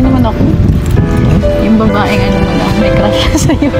rin naman ako. Yung babaeng ano mo na, may crush siya sa'yo.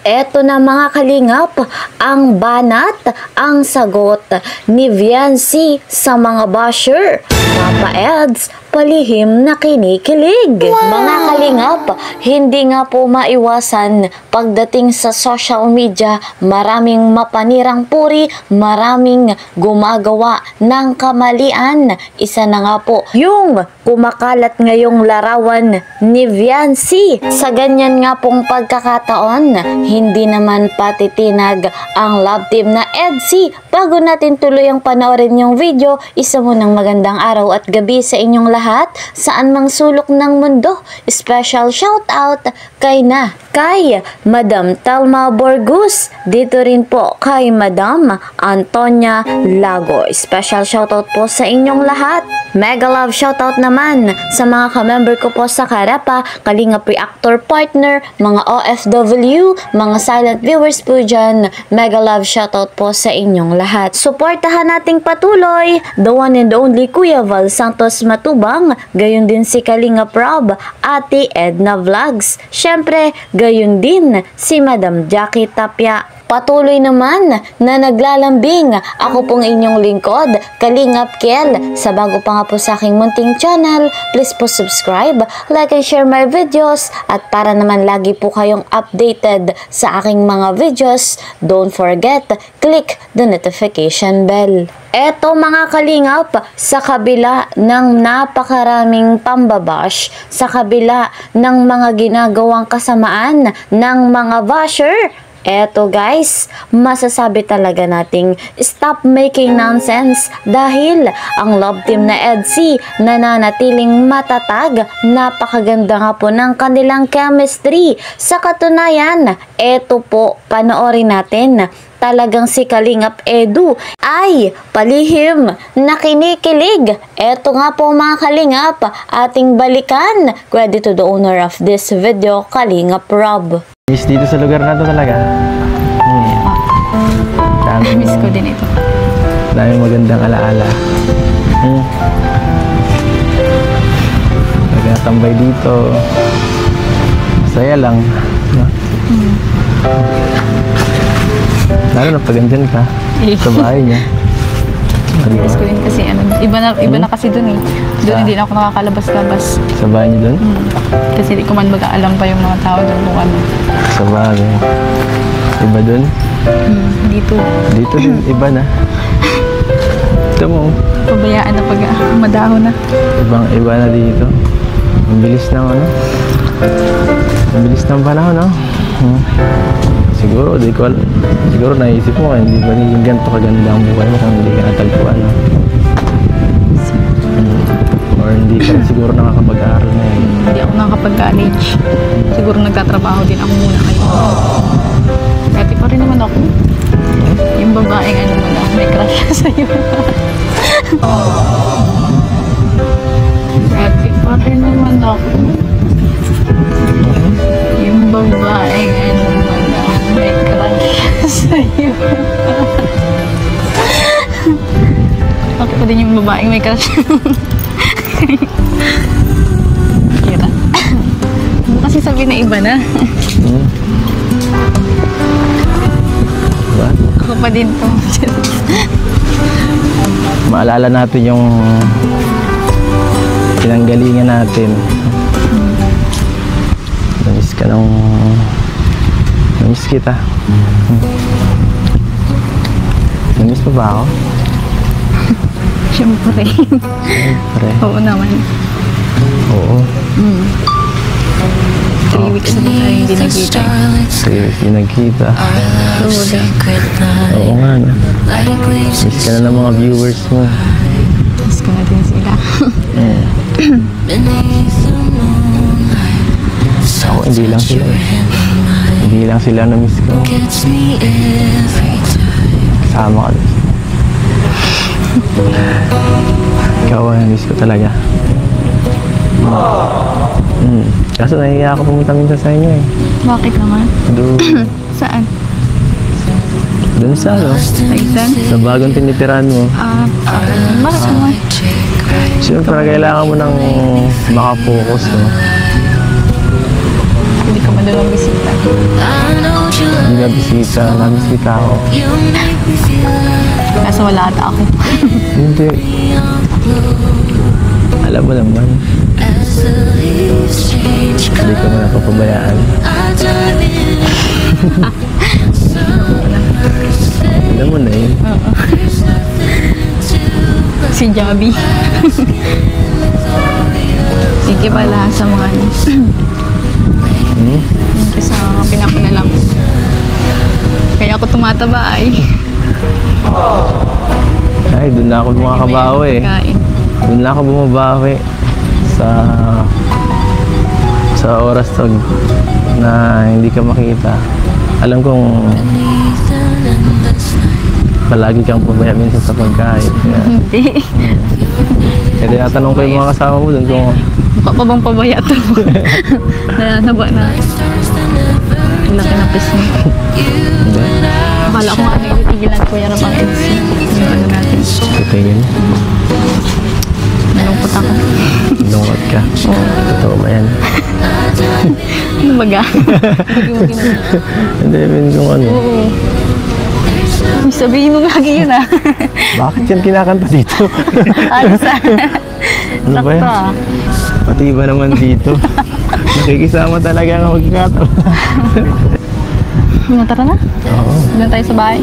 Eto na mga kalingap, ang banat, ang sagot ni Viancy sa mga basher. Papa Eds, palihim na kinikilig. Mga kalingap, hindi nga po maiwasan pagdating sa social media, maraming mapanirang puri, maraming gumagawa ng kamalian. Isa na nga po yung kumakalat ngayong larawan ni Viancy. Sa ganyan nga pong pagkakataon, hindi naman patitinag ang love team na Edsy. Bago natin tuloy ang panoorin yung video, isa mo ng magandang araw at gabi sa inyong lahat, saan mang sulok ng mundo. Special shout out kay Madam Telma Borgus, dito rin po kay Madam Antonia Lago. Special shout out po sa inyong lahat. Mega love shout out naman sa mga ka-member ko po sa Karapa, Kalingap Reactor Partner, mga OFW, mga silent viewers po dyan. Mega love shout out po sa inyong lahat. Suportahan nating patuloy the one and only Kuya Val Santos Matubang, gayon din si Kalingap Rob, Ate Edna Vlogs, syempre gayon din si Madam Jackie Tapia. Patuloy naman na naglalambing, ako pong inyong lingkod, Kalingap Kel. Sa bago pa nga po sa aking munting channel, please po subscribe, like and share my videos. At para naman lagi po kayong updated sa aking mga videos, don't forget, click the notification bell. Eto mga kalingap, sa kabila ng napakaraming pambabash, sa kabila ng mga ginagawang kasamaan ng mga basher, eto guys, masasabi talaga nating stop making nonsense dahil ang love team na Edsy nananatiling matatag. Napakaganda nga po ng kanilang chemistry. Sa katunayan, eto po, panoorin natin. Talagang si Kalingap Edu ay palihim na kinikilig. Eto nga po mga kalingap, ating balikan. Credit to the owner of this video, Kalingap Rob. Miss dito sa lugar na to talaga. Miss ko din ito. Daming magandang alaala. Nagtatambay dito. Masaya lang. Lalo na pag andyan ka sa bahay niya. Miss ko din kasi ano, iba na kasi dun eh. Doon hindi na ako nakakalabas-labas. Sa bahay niyo dun? Kasi di ko man mag-aalam pa yung mga tao dun kung ano. Sa bahay. Iba dun? Dito. Dito din, iba na. Ito mo. Pabayaan na pag madahon na. Iba na dito. Ang bilis ng ano. Ang bilis ng panahon, no? Siguro, siguro naisip mo, hindi ba naging ganito kaganda ang buhay mo kung hindi ka natagpuan, no? Or hindi ka siguro nakakapag-aaral na yun. Hindi ako nakakapag-college. Siguro nagtatrabaho din ako muna kayo. Dati pa rin naman ako. Yung babaeng ano mo na, may crush siya sa'yo. Dati pa rin naman ako. Yung babaeng ano mo na, may crush siya sa'yo. Ako pa din yung babaeng may crush. Kira. Ano kasi sabi na iba na. Diba? Ako pa din to. Maalala natin yung pinanggalingan natin. Namiss ka ng... Namiss kita. Namiss pa ba ako? Siyempre. Siyempre. Oo naman. Oo. 3 weeks na tayo hindi nagkita. 3 weeks hindi nagkita. Oo nga na. Miss ka na ng mga viewers mo. Miss ko na din sila. Ako, hindi lang sila eh. Hindi lang sila na miss ko. Kasama ka din. Ikaw ang miss ko talaga. Kaso nahiya ako pumunta minsan sa inyo eh. Bakit naman? Doon. Saan? Doon sa ano? Saisan? Sa bagong tinitirahan mo. Marasama. Siyempre, kailangan mo nang makapokus, no? Hindi ka madalang bisita. Hindi na bisita, nabisita ako. Kaso wala ata ako. Hindi. Alam mo naman. Hindi ka mo napapabayaan. Alam mo na yun. Si Javi. Sige pala sa mga ano. Kasi sa mga pinapinalam. Kaya ako tumataba ay. Ay, doon na ako bumakabawi eh. Kain. Doon na ako bumabawi sa oras na hindi ka makita. Alam kong palagi kang pabaya minsan sa pagkain. Kaya, Hindi. kaya tinatanong ko yung mga kasama mo doon kung Mukha pa bang pabaya to? na ba na? Ang laki na pis mo. hindi. Akala ko nga nagtitigilan ko yan ang EDC. Yung ano natin. Titingin. Nalungkot ako. Lungkot ka. Totoo ba yan? Ano baga? Hindi mo ginagawa. Hindi, even kung ano. Oo. Sabihin mo lagi yun ah. Bakit yan kinakanta dito? Alis ah. Ano ba yan? Sakto ah. Pati iba naman dito. Nakikisama talaga ang magkakataon. Tara na. Oo. Doon tayo sa bahay.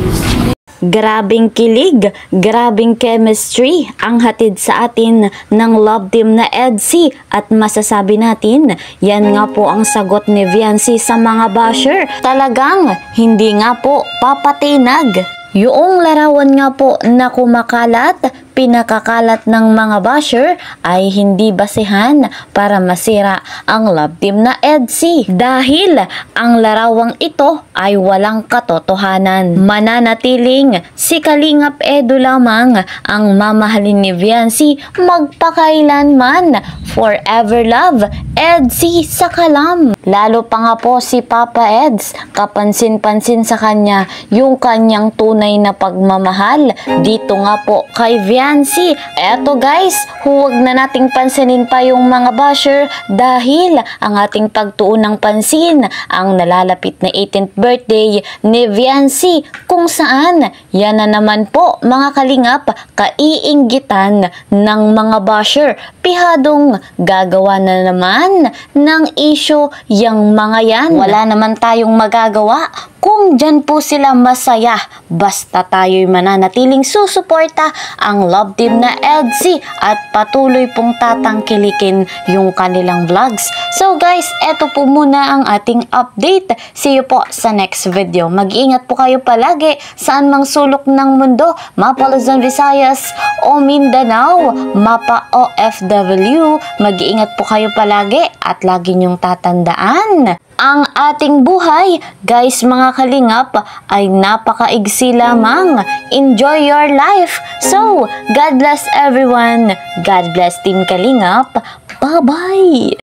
Grabing kilig, grabing chemistry ang hatid sa atin ng love team na EDC at masasabi natin, yan nga po ang sagot ni Viancy sa mga basher. Talagang hindi nga po papatinag. Yung larawan nga po na kumakalat, pinakakalat ng mga basher ay hindi basehan para masira ang love team na EDC. Dahil ang larawang ito ay walang katotohanan. Mananatiling si Kalingap Edu lamang ang mamahalin ni Viancy magpakailanman. Forever love, EDC sa kalam. Lalo pa nga po si Papa Eds, kapansin-pansin sa kanya yung kanyang tunay na pagmamahal dito nga po kay Viancy. Eto guys, huwag na nating pansinin pa yung mga basher dahil ang ating pagtuon ng pansin ang nalalapit na 18th birthday ni Viancy kung saan yan na naman po mga kalingap kaiinggitan ng mga basher. Pihadong gagawa na naman ng issue yung mga yan. Wala naman tayong magagawa kung dyan po sila masaya, basta tayo'y mananatiling susuporta ang love team na EDC at patuloy pong tatangkilikin yung kanilang vlogs. So guys, eto po muna ang ating update. See you po sa next video. Mag-iingat po kayo palagi saan mang sulok ng mundo, mapa Luzon, Visayas o Mindanao, mapa OFW. Mag-iingat po kayo palagi at lagi niyong tatandaan ang ating buhay, guys mga kalingap, ay napakaigsi lamang. Enjoy your life. So, God bless everyone. God bless Team Kalingap. Bye-bye.